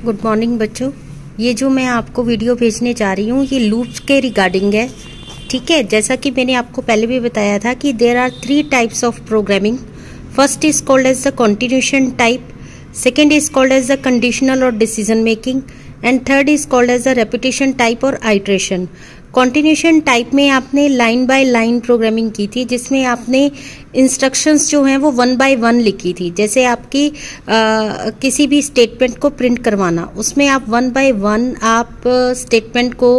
Good morning बच्चों। ये जो मैं आपको वीडियो भेजने जा रही हूँ ये लूप्स के रिगार्डिंग है। ठीक है, जैसा कि मैंने आपको पहले भी बताया था कि there are 3 types of programming. First is called as the continuation type, second is called as the conditional और decision making, and third is called as the repetition type और आइट्रेशन। कंटिन्यूएशन टाइप में आपने line by line programming की थी, जिसमें आपने instructions जो हैं वो 1 बाय 1 लिखी थी। जैसे आपकी किसी भी स्टेटमेंट को प्रिंट करवाना, उसमें आप 1 बाय 1 आप स्टेटमेंट को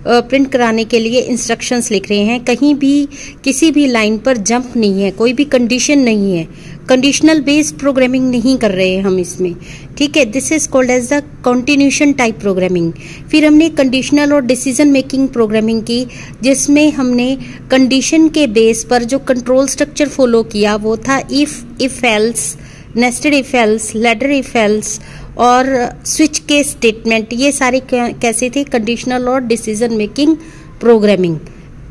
प्रिंट कराने के लिए इंस्ट्रक्शंस लिख रहे हैं। कहीं भी किसी भी लाइन पर जंप नहीं है, कोई भी कंडीशन नहीं है, कंडीशनल बेस्ड प्रोग्रामिंग नहीं कर रहे हैं हम इसमें। ठीक है, this is called as the continuation type programming. फिर हमने कंडीशनल और डिसीजन मेकिंग प्रोग्रामिंग की, जिसमें हमने कंडीशन के बेस पर जो कंट्रोल स्ट्रक्चर फॉलो किया वो था if else, nested if else, ladder if else और स्विच के स्टेटमेंट। ये सारे कैसे थे? कंडीशनल और डिसीजन मेकिंग प्रोग्रामिंग।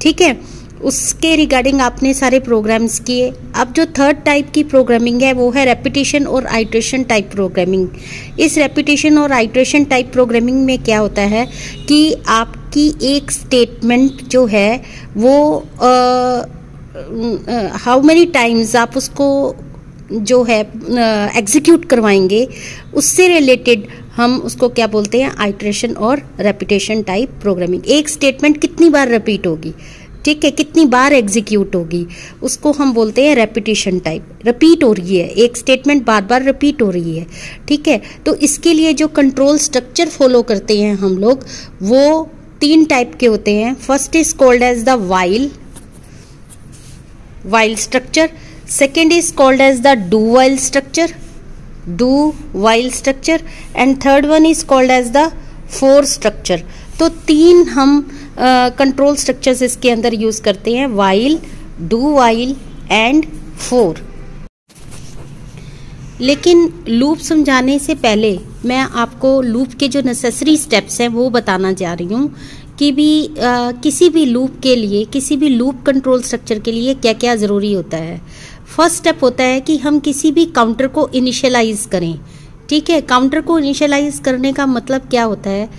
ठीक है, उसके रिगार्डिंग आपने सारे प्रोग्राम्स किए। अब जो थर्ड टाइप की प्रोग्रामिंग है वो है रेपिटेशन और आइट्रेशन टाइप प्रोग्रामिंग। इस रेपिटेशन और आइट्रेशन टाइप प्रोग्रामिंग में क्या होता है कि आपकी एक स्टेटमेंट जो है वो हाउ मेनी टाइम्स आप उसको जो है एग्जीक्यूट करवाएंगे, उससे रिलेटेड हम उसको क्या बोलते हैं? आइट्रेशन और रेपिटेशन टाइप प्रोग्रामिंग। एक स्टेटमेंट कितनी बार रिपीट होगी, ठीक है, कितनी बार एग्जीक्यूट होगी, उसको हम बोलते हैं रेपिटेशन टाइप। रिपीट हो रही है, एक स्टेटमेंट बार बार रिपीट हो रही है। ठीक है, तो इसके लिए जो कंट्रोल स्ट्रक्चर फॉलो करते हैं हम लोग वो 3 टाइप के होते हैं। First is called as the while structure, second is called as the do while structure, and third one is called as the for structure। तो 3 हम कंट्रोल स्ट्रक्चर्स इसके अंदर यूज करते हैं, while, do while and for। लेकिन loop समझाने से पहले मैं आपको लूप के जो नेसेसरी स्टेप्स हैं वो बताना जा रही हूँ कि भी किसी भी लूप के लिए, किसी भी लूप कंट्रोल स्ट्रक्चर के लिए क्या क्या ज़रूरी होता है। फर्स्ट स्टेप होता है कि हम किसी भी काउंटर को इनिशियलाइज करें। ठीक है, काउंटर को इनिशियलाइज करने का मतलब क्या होता है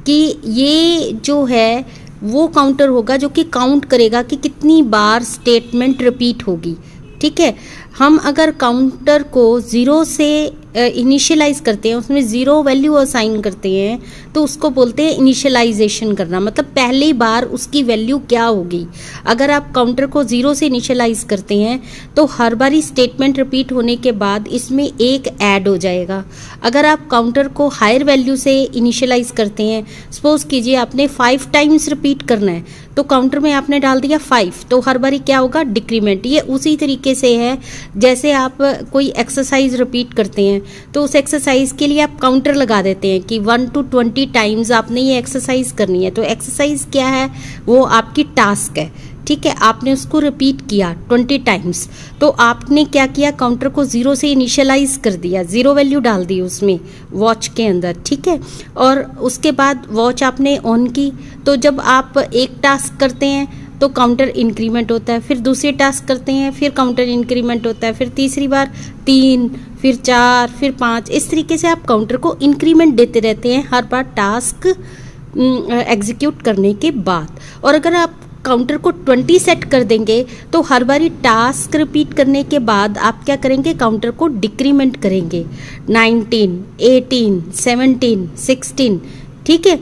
कि ये जो है वो काउंटर होगा जो कि काउंट करेगा कि कितनी बार स्टेटमेंट रिपीट होगी। ठीक है, हम अगर काउंटर को 0 से इनिशियलाइज करते हैं, उसमें 0 वैल्यू असाइन करते हैं, तो उसको बोलते हैं इनिशियलाइजेशन करना। मतलब पहली बार उसकी वैल्यू क्या होगी। अगर आप काउंटर को 0 से इनिशियलाइज करते हैं तो हर बारी स्टेटमेंट रिपीट होने के बाद इसमें 1 ऐड हो जाएगा। अगर आप काउंटर को हायर वैल्यू से इनिशियलाइज करते हैं, सपोज कीजिए आपने 5 टाइम्स रिपीट करना है, तो काउंटर में आपने डाल दिया 5, तो हर बारी क्या होगा? डिक्रीमेंट। ये उसी तरीके से है जैसे आप कोई एक्सरसाइज रिपीट करते हैं तो उस एक्सरसाइज के लिए आप काउंटर लगा देते हैं कि 1 to 20 टाइम्स आपने ये एक्सरसाइज करनी है। तो एक्सरसाइज क्या है? वो आपकी टास्क है। ठीक है, आपने उसको रिपीट किया 20 टाइम्स, तो आपने क्या किया? काउंटर को 0 से इनिशियलाइज कर दिया, 0 वैल्यू डाल दी उसमें वॉच के अंदर। ठीक है, और उसके बाद वॉच आपने ऑन की, तो जब आप एक टास्क करते हैं तो काउंटर इंक्रीमेंट होता है, फिर दूसरे टास्क करते हैं फिर काउंटर इंक्रीमेंट होता है, फिर तीसरी बार 3, फिर 4, फिर 5। इस तरीके से आप काउंटर को इंक्रीमेंट देते रहते हैं हर बार टास्क एग्जीक्यूट करने के बाद। और अगर आप काउंटर को 20 सेट कर देंगे तो हर बारी टास्क रिपीट करने के बाद आप क्या करेंगे? काउंटर को डिक्रीमेंट करेंगे, 19, 18, 17, 16। ठीक है,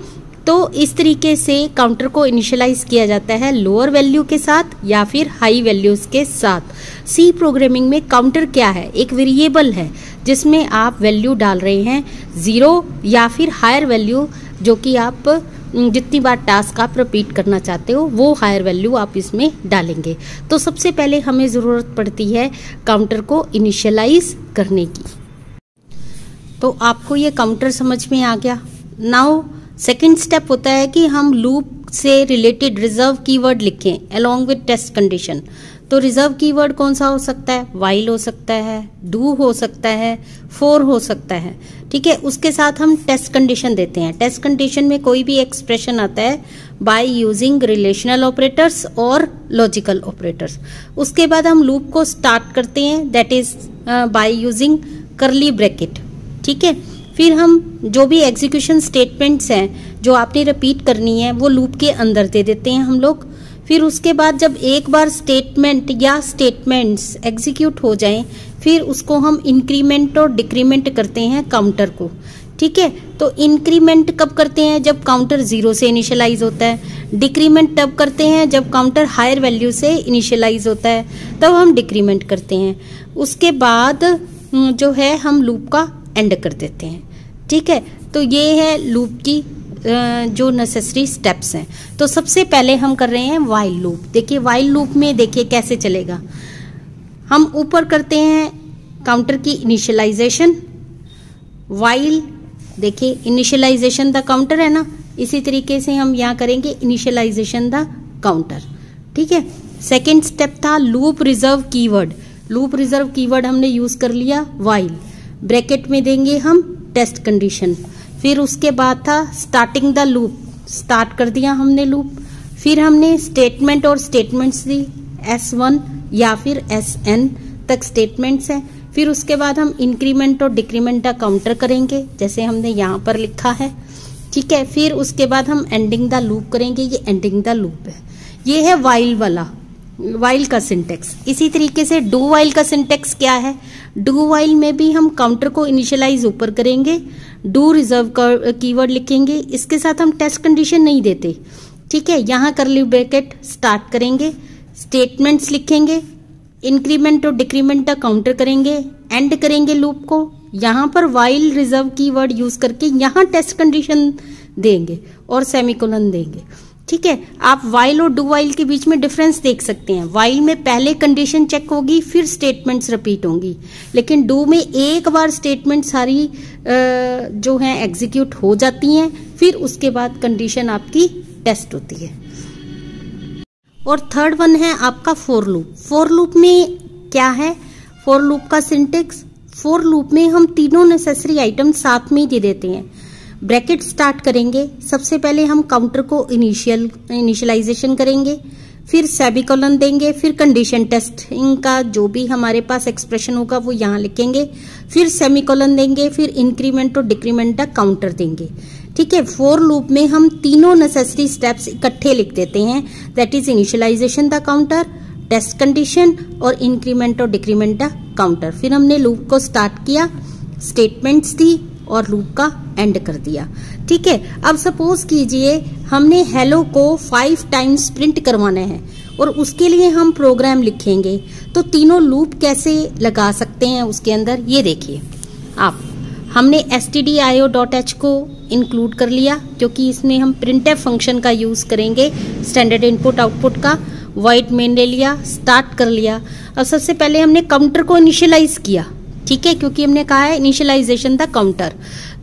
तो इस तरीके से काउंटर को इनिशियलाइज किया जाता है लोअर वैल्यू के साथ या फिर हाई वैल्यूज के साथ। सी प्रोग्रामिंग में काउंटर क्या है? एक वेरिएबल है जिसमें आप वैल्यू डाल रहे हैं 0 या फिर हायर वैल्यू, जो कि आप जितनी बार टास्क आप रिपीट करना चाहते हो वो हायर वैल्यू आप इसमें डालेंगे। तो सबसे पहले हमें ज़रूरत पड़ती है काउंटर को इनिशियलाइज करने की। तो आपको ये काउंटर समझ में आ गया। नाउ सेकेंड स्टेप होता है कि हम लूप से रिलेटेड रिजर्व कीवर्ड लिखें अलोंग विद टेस्ट कंडीशन। तो रिजर्व कीवर्ड कौन सा हो सकता है? वाइल हो सकता है, डू हो सकता है, फोर हो सकता है। ठीक है, उसके साथ हम टेस्ट कंडीशन देते हैं। टेस्ट कंडीशन में कोई भी एक्सप्रेशन आता है बाय यूजिंग रिलेशनल ऑपरेटर्स और लॉजिकल ऑपरेटर्स। उसके बाद हम लूप को स्टार्ट करते हैं, दैट इज बाय यूजिंग करली ब्रैकेट। ठीक है, फिर हम जो भी एग्जीक्यूशन स्टेटमेंट्स हैं जो आपने रिपीट करनी है वो लूप के अंदर दे देते हैं हम लोग। फिर उसके बाद जब एक बार स्टेटमेंट या स्टेटमेंट्स एग्जीक्यूट हो जाएं, फिर उसको हम इंक्रीमेंट और डिक्रीमेंट करते हैं काउंटर को। ठीक है, तो इंक्रीमेंट कब करते हैं? जब काउंटर 0 से इनिशियलाइज होता है। डिक्रीमेंट तब करते हैं जब काउंटर हायर वैल्यू से इनिशियलाइज होता है, तब हम डिक्रीमेंट करते हैं। उसके बाद जो है हम लूप का एंड कर देते हैं। ठीक है, तो ये है लूप की जो नेसेसरी स्टेप्स हैं। तो सबसे पहले हम कर रहे हैं व्हाइल लूप। देखिए व्हाइल लूप में देखिए कैसे चलेगा। हम ऊपर करते हैं काउंटर की इनिशियलाइजेशन, व्हाइल देखिए इनिशियलाइजेशन द काउंटर है ना, इसी तरीके से हम यहाँ करेंगे इनिशियलाइजेशन द काउंटर। ठीक है, सेकेंड स्टेप था loop reserve keyword. Loop reserve keyword हमने यूज कर लिया व्हाइल, ब्रैकेट में देंगे हम टेस्ट कंडीशन। फिर उसके बाद था स्टार्टिंग द लूप, स्टार्ट कर दिया हमने लूप। फिर हमने स्टेटमेंट और स्टेटमेंट्स दी, S1 या फिर SN तक स्टेटमेंट्स हैं। फिर उसके बाद हम इंक्रीमेंट और डिक्रीमेंट का काउंटर करेंगे जैसे हमने यहाँ पर लिखा है। ठीक है, फिर उसके बाद हम एंडिंग द लूप करेंगे, ये एंडिंग द लूप है। ये है व्हाइल वाला, व्हाइल का सिंटेक्स। इसी तरीके से डू व्हाइल का सिंटेक्स क्या है? डू व्हाइल में भी हम काउंटर को इनिशियलाइज ऊपर करेंगे, डू रिजर्व कीवर्ड लिखेंगे, इसके साथ हम टेस्ट कंडीशन नहीं देते। ठीक है, यहाँ करली ब्रैकेट स्टार्ट करेंगे, स्टेटमेंट्स लिखेंगे, इंक्रीमेंट और डिक्रीमेंट का काउंटर करेंगे, एंड करेंगे लूप को। यहाँ पर व्हाइल रिजर्व कीवर्ड यूज करके यहाँ टेस्ट कंडीशन देंगे और सेमीकोलन देंगे। ठीक है, आप व्हाइल और डू व्हाइल के बीच में डिफरेंस देख सकते हैं। व्हाइल में पहले कंडीशन चेक होगी फिर स्टेटमेंट्स रिपीट होंगी, लेकिन डू में एक बार स्टेटमेंट सारी जो है एग्जीक्यूट हो जाती हैं, फिर उसके बाद कंडीशन आपकी टेस्ट होती है। और थर्ड वन है आपका फॉर लूप। फॉर लूप में क्या है? फॉर लूप का सिंटेक्स, फॉर लूप में हम तीनों नेसेसरी आइटम साथ में ही दे देते हैं। ब्रैकेट स्टार्ट करेंगे, सबसे पहले हम काउंटर को इनिशियलाइजेशन करेंगे, फिर सेमीकोलन देंगे, फिर कंडीशन टेस्टिंग का जो भी हमारे पास एक्सप्रेशन होगा वो यहाँ लिखेंगे, फिर सेमीकोलन देंगे, फिर इंक्रीमेंट और डिक्रीमेंट का काउंटर देंगे। ठीक है, फॉर लूप में हम तीनों नेसेसरी स्टेप्स इकट्ठे लिख देते हैं, that is initialization the counter, test condition और इंक्रीमेंट और डिक्रीमेंट द काउंटर। फिर हमने लूप को स्टार्ट किया, स्टेटमेंट्स दी और लूप का एंड कर दिया। ठीक है, अब सपोज कीजिए हमने हेलो को 5 टाइम्स प्रिंट करवाना है और उसके लिए हम प्रोग्राम लिखेंगे, तो तीनों लूप कैसे लगा सकते हैं उसके अंदर, ये देखिए आप। हमने stdio.h को इंक्लूड कर लिया क्योंकि इसमें हम printf फंक्शन का यूज करेंगे, स्टैंडर्ड इनपुट आउटपुट का। वॉइड मेन ले लिया, स्टार्ट कर लिया। अब सबसे पहले हमने काउंटर को इनिशियलाइज किया, ठीक है, क्योंकि हमने कहा है इनिशियलाइजेशन द काउंटर,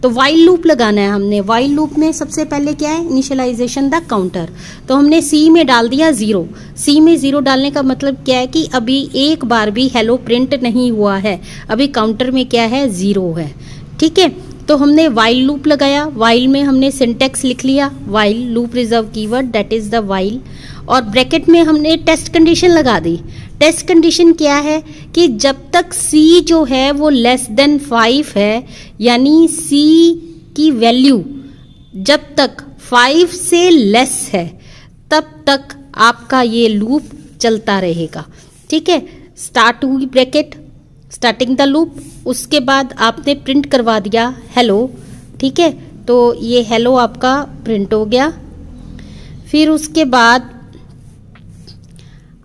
तो व्हाइल लूप लगाना है हमने। व्हाइल लूप में सबसे पहले क्या है? Initialization the counter. तो हमने सी में डाल दिया 0। सी में 0 डालने का मतलब क्या है कि अभी एक बार भी हेलो प्रिंट नहीं हुआ है, अभी काउंटर में क्या है? 0 है। ठीक है, तो हमने व्हाइल लूप लगाया, व्हाइल में हमने सिंटेक्स लिख लिया, while loop reserve keyword that is the while, और ब्रैकेट में हमने टेस्ट कंडीशन लगा दी। टेस्ट कंडीशन क्या है कि जब तक c जो है वो लेस देन 5 है, यानी c की वैल्यू जब तक 5 से लेस है तब तक आपका ये लूप चलता रहेगा। ठीक है, स्टार्ट हुई ब्रैकेट, स्टार्टिंग द लूप, उसके बाद आपने प्रिंट करवा दिया हेलो। ठीक है, तो ये हेलो आपका प्रिंट हो गया। फिर उसके बाद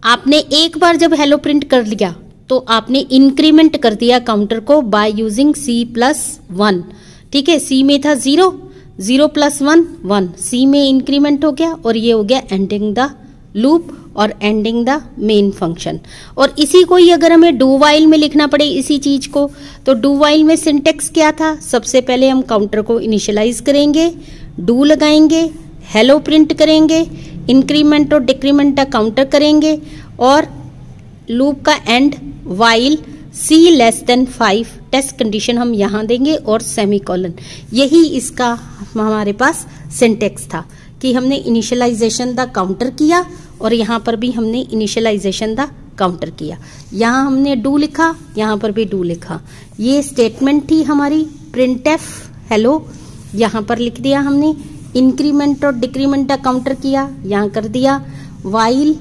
आपने एक बार जब हेलो प्रिंट कर लिया तो आपने इंक्रीमेंट कर दिया काउंटर को बाय यूजिंग c+1। ठीक है, c में था 0, 0 + 1 1, c में इंक्रीमेंट हो गया और ये हो गया एंडिंग द लूप और एंडिंग द मेन फंक्शन। और इसी को ही अगर हमें डू व्हाइल में लिखना पड़े इसी चीज को, तो डू व्हाइल में सिंटेक्स क्या था? सबसे पहले हम काउंटर को इनिशियलाइज करेंगे, डू लगाएंगे, हेलो प्रिंट करेंगे, इंक्रीमेंट और डिक्रीमेंट का काउंटर करेंगे और लूप का end while c less than 5 test condition हम यहाँ देंगे और सेमीकोलन। यही इसका हमारे पास सिंटेक्स था कि हमने इनिशियलाइजेशन द काउंटर किया और यहाँ पर भी हमने इनिशियलाइजेशन द काउंटर किया। यहाँ हमने डू लिखा, यहाँ पर भी डू लिखा। ये स्टेटमेंट थी हमारी printf, हेलो, यहाँ पर लिख दिया हमने। इंक्रीमेंट और डिक्रीमेंट का काउंटर किया, यहाँ कर दिया। वाइल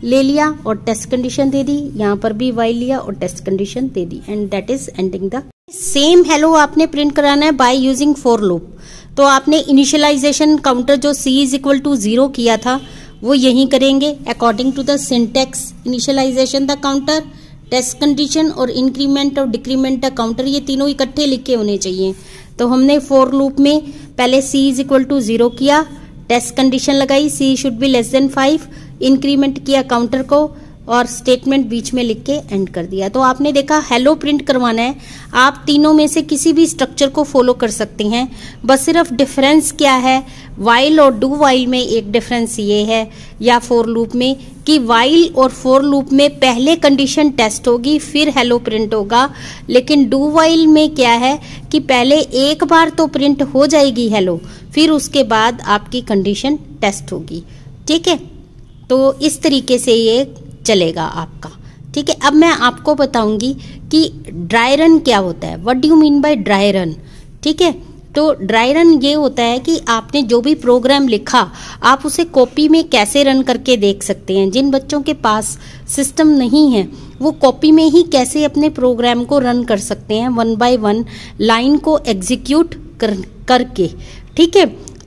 ले लिया और टेस्ट कंडीशन दे दी, यहाँ पर भी वाइल लिया और टेस्ट कंडीशन दे दी, and that is ending the same hello आपने प्रिंट कराना है बाय यूजिंग फॉर लूप। तो आपने इनिशियलाइजेशन काउंटर जो c इज इक्वल टू 0 किया था वो यही करेंगे according to the syntax. Initialization the counter, test condition और इंक्रीमेंट और डिक्रीमेंट द काउंटर, ये तीनों इकट्ठे लिखे होने चाहिए। तो हमने फॉर लूप में पहले c इज इक्वल टू 0 किया, टेस्ट कंडीशन लगाई c should be less than 5, increment किया काउंटर को और स्टेटमेंट बीच में लिख के एंड कर दिया। तो आपने देखा हेलो प्रिंट करवाना है, आप तीनों में से किसी भी स्ट्रक्चर को फॉलो कर सकते हैं। बस सिर्फ डिफरेंस क्या है, वाइल और डू वाइल में एक डिफरेंस ये है या फॉर लूप में कि वाइल और फॉर लूप में पहले कंडीशन टेस्ट होगी फिर हेलो प्रिंट होगा, लेकिन डू वाइल में क्या है कि पहले एक बार तो प्रिंट हो जाएगी हेलो, फिर उसके बाद आपकी कंडीशन टेस्ट होगी। ठीक है, तो इस तरीके से ये चलेगा आपका। ठीक है, अब मैं आपको बताऊंगी कि ड्राई रन क्या होता है। What do you mean by dry run? ठीक है, तो ड्राई रन ये होता है कि आपने जो भी प्रोग्राम लिखा आप उसे कॉपी में कैसे रन करके देख सकते हैं। जिन बच्चों के पास सिस्टम नहीं है वो कॉपी में ही कैसे अपने प्रोग्राम को रन कर सकते हैं, 1 बाय 1 लाइन को एग्जीक्यूट करके। ठीक है,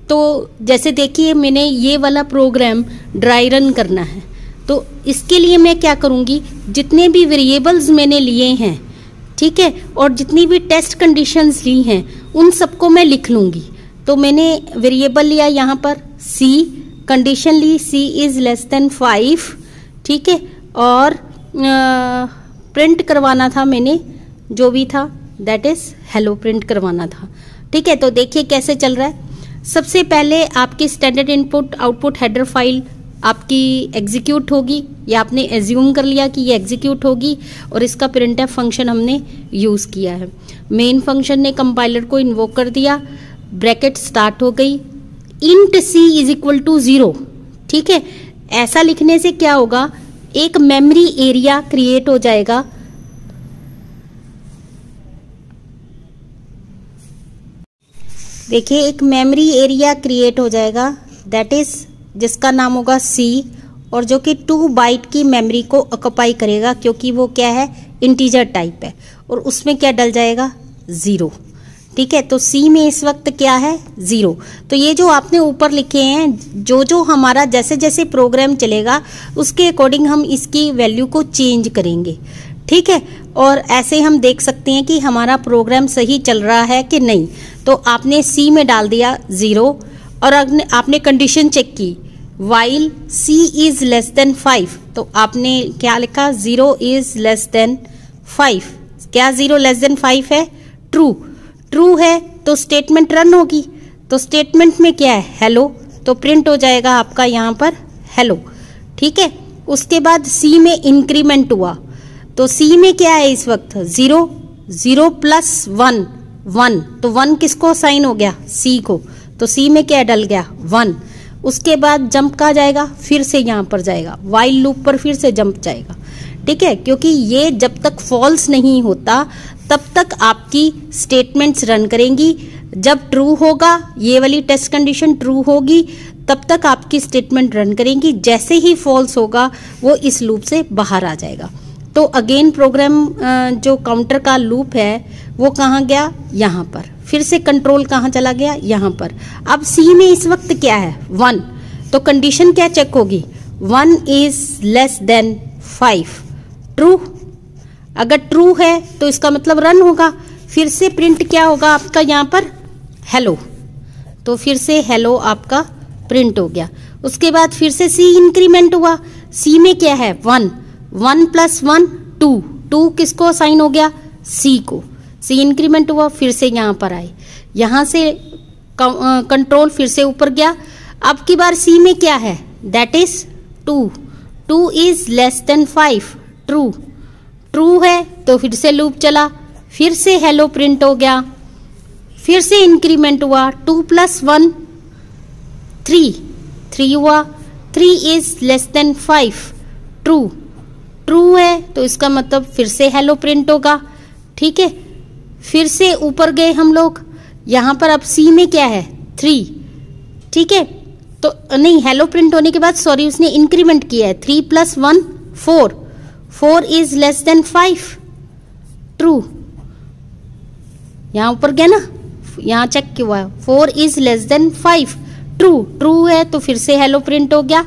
तो जैसे देखिए मैंने ये वाला प्रोग्राम ड्राई रन करना है, तो इसके लिए मैं क्या करूँगी, जितने भी वेरिएबल्स मैंने लिए हैं, ठीक है, और जितनी भी टेस्ट कंडीशंस ली हैं उन सबको मैं लिख लूँगी। तो मैंने वेरिएबल लिया यहाँ पर c, कंडीशन ली c इज लेस देन 5, ठीक है, और प्रिंट करवाना था मैंने जो भी था दैट इज हेलो प्रिंट करवाना था। ठीक है, तो देखिए कैसे चल रहा है। सबसे पहले आपकी standard input output header file आपकी एग्जीक्यूट होगी, या आपने एज्यूम कर लिया कि ये एग्जीक्यूट होगी, और इसका प्रिंटफ फंक्शन हमने यूज किया है। मेन फंक्शन ने कंपाइलर को इन्वोक कर दिया, ब्रैकेट स्टार्ट हो गई, int c is equal to 0। ठीक है, ऐसा लिखने से क्या होगा, एक मेमोरी एरिया क्रिएट हो जाएगा। देखिए एक मेमोरी एरिया क्रिएट हो जाएगा दैट इज जिसका नाम होगा c, और जो कि 2 बाइट की मेमोरी को ऑक्युपाई करेगा, क्योंकि वो क्या है इंटीजर टाइप है, और उसमें क्या डल जाएगा 0। ठीक है, तो c में इस वक्त क्या है 0। तो ये जो आपने ऊपर लिखे हैं, जो हमारा जैसे जैसे प्रोग्राम चलेगा उसके अकॉर्डिंग हम इसकी वैल्यू को चेंज करेंगे। ठीक है, और ऐसे हम देख सकते हैं कि हमारा प्रोग्राम सही चल रहा है कि नहीं। तो आपने c में डाल दिया 0, और आपने कंडीशन चेक की while c is less than 5, तो आपने क्या लिखा 0 इज लेस देन 5। क्या 0 लेस देन 5 है? ट्रू है, तो स्टेटमेंट रन होगी। तो स्टेटमेंट में क्या है हेलो, तो प्रिंट हो जाएगा आपका यहाँ पर हेलो। ठीक है, उसके बाद c में इंक्रीमेंट हुआ, तो c में क्या है इस वक्त 0 प्लस 1, तो 1 किसको साइन हो गया c को, तो c में क्या डल गया 1। उसके बाद जंप कहाँ जाएगा, फिर से यहाँ पर जाएगा, वाइल लूप पर फिर से जंप जाएगा। ठीक है, क्योंकि ये जब तक फॉल्स नहीं होता तब तक आपकी स्टेटमेंट्स रन करेंगी। जब ट्रू होगा, ये वाली टेस्ट कंडीशन ट्रू होगी, तब तक आपकी स्टेटमेंट रन करेंगी। जैसे ही फॉल्स होगा वो इस लूप से बाहर आ जाएगा। तो अगेन प्रोग्राम जो काउंटर का लूप है वो कहाँ गया, यहाँ पर। फिर से कंट्रोल कहाँ चला गया, यहाँ पर। अब c में इस वक्त क्या है 1, तो कंडीशन क्या चेक होगी 1 इज लेस देन 5, ट्रू। अगर ट्रू है तो इसका मतलब रन होगा। फिर से प्रिंट क्या होगा आपका यहाँ पर हेलो, तो फिर से हेलो आपका प्रिंट हो गया। उसके बाद फिर से c इंक्रीमेंट हुआ, c में क्या है 1 प्लस 1 2 किसको साइन हो गया c को, c इंक्रीमेंट हुआ, फिर से यहाँ पर आए, यहाँ से कंट्रोल फिर से ऊपर गया। अब की बार c में क्या है that is 2 is less than 5, true है, तो फिर से लूप चला, फिर से हेलो प्रिंट हो गया, फिर से इंक्रीमेंट हुआ 2 प्लस 1 3 हुआ, 3 इज लेस देन 5, ट्रू है, तो इसका मतलब फिर से हेलो प्रिंट होगा। ठीक है, फिर से ऊपर गए हम लोग, यहाँ पर अब सी में क्या है 3, ठीक है। तो नहीं, हेलो प्रिंट होने के बाद सॉरी उसने इंक्रीमेंट किया है 3 + 1 4, 4 इज लेस देन 5, ट्रू। यहाँ ऊपर गया ना, यहाँ चेक क्यों हुआ, 4 is less than 5, true, true है तो फिर से हेलो प्रिंट हो गया।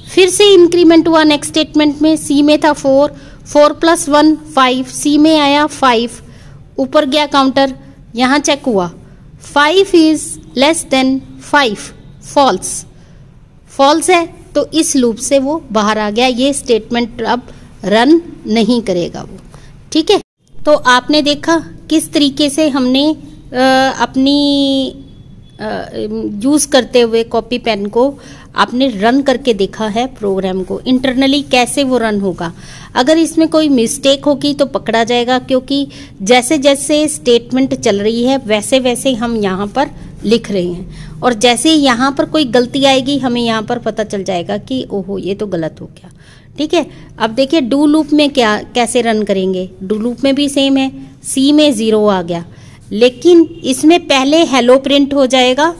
फिर से इंक्रीमेंट हुआ नेक्स्ट स्टेटमेंट में, सी में था 4, 4 + 1 5, सी में आया 5, ऊपर गया काउंटर, यहाँ चेक हुआ 5 is less than 5, false, false है तो इस लूप से वो बाहर आ गया, ये स्टेटमेंट अब रन नहीं करेगा वो, ठीक है। तो आपने देखा किस तरीके से हमने अपनी यूज़ करते हुए कॉपी पेन को आपने रन करके देखा है प्रोग्राम को, इंटरनली कैसे वो रन होगा। अगर इसमें कोई मिस्टेक होगी तो पकड़ा जाएगा, क्योंकि जैसे जैसे स्टेटमेंट चल रही है वैसे वैसे हम यहाँ पर लिख रहे हैं, और जैसे यहाँ पर कोई गलती आएगी हमें यहाँ पर पता चल जाएगा कि ओहो ये तो गलत हो गया, ठीक है। अब देखिए डू लूप में क्या कैसे रन करेंगे, डू लूप में भी सेम है, सी में 0 आ गया, लेकिन इसमें पहले हेलो प्रिंट हो जाएगा,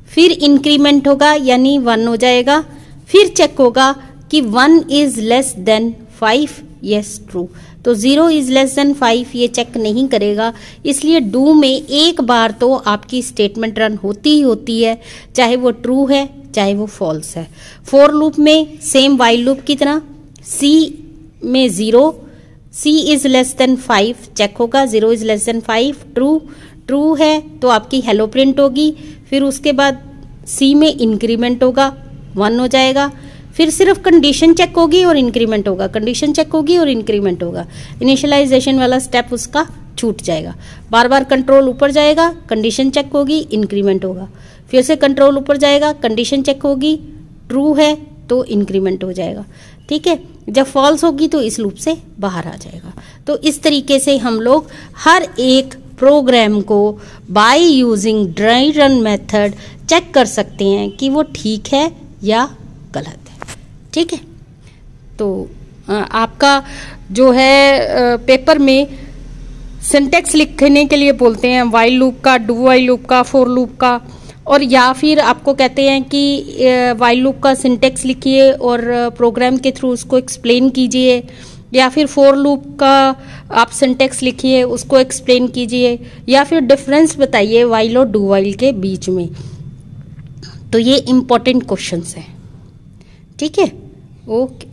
फिर इंक्रीमेंट होगा यानी 1 हो जाएगा, फिर चेक होगा कि 1 is less than 5, yes true. तो 0 इज लेस देन 5 ये चेक नहीं करेगा, इसलिए डू में एक बार तो आपकी स्टेटमेंट रन होती ही होती है, चाहे वो ट्रू है चाहे वो फॉल्स है। फॉर लूप में सेम वाइल लूप की तरह, सी में 0, सी इज लेस देन 5 चेक होगा, 0 is less than 5, true, true है तो आपकी हेलो प्रिंट होगी, फिर उसके बाद सी में इंक्रीमेंट होगा 1 हो जाएगा, फिर सिर्फ कंडीशन चेक होगी और इंक्रीमेंट होगा, कंडीशन चेक होगी और इंक्रीमेंट होगा, इनिशियलाइजेशन वाला स्टेप उसका छूट जाएगा। बार बार कंट्रोल ऊपर जाएगा, कंडीशन चेक होगी, इंक्रीमेंट होगा, फिर से कंट्रोल ऊपर जाएगा, कंडीशन चेक होगी, ट्रू है तो इंक्रीमेंट हो जाएगा, ठीक है। जब फॉल्स होगी तो इस लूप से बाहर आ जाएगा। तो इस तरीके से हम लोग हर एक प्रोग्राम को by using dry run method check कर सकते हैं कि वो ठीक है या गलत है, ठीक है। तो आपका जो है पेपर में सिंटेक्स लिखने के लिए बोलते हैं व्हाइल लूप का, डू व्हाइल लूप का, फॉर लूप का, और या फिर आपको कहते हैं कि व्हाइल लूप का सिंटेक्स लिखिए और प्रोग्राम के थ्रू उसको एक्सप्लेन कीजिए, या फिर फॉर लूप का आप सिंटेक्स लिखिए उसको एक्सप्लेन कीजिए, या फिर डिफरेंस बताइए व्हाइल और डू व्हाइल के बीच में। तो ये इम्पोर्टेंट क्वेश्चंस हैं, ठीक है। ओके।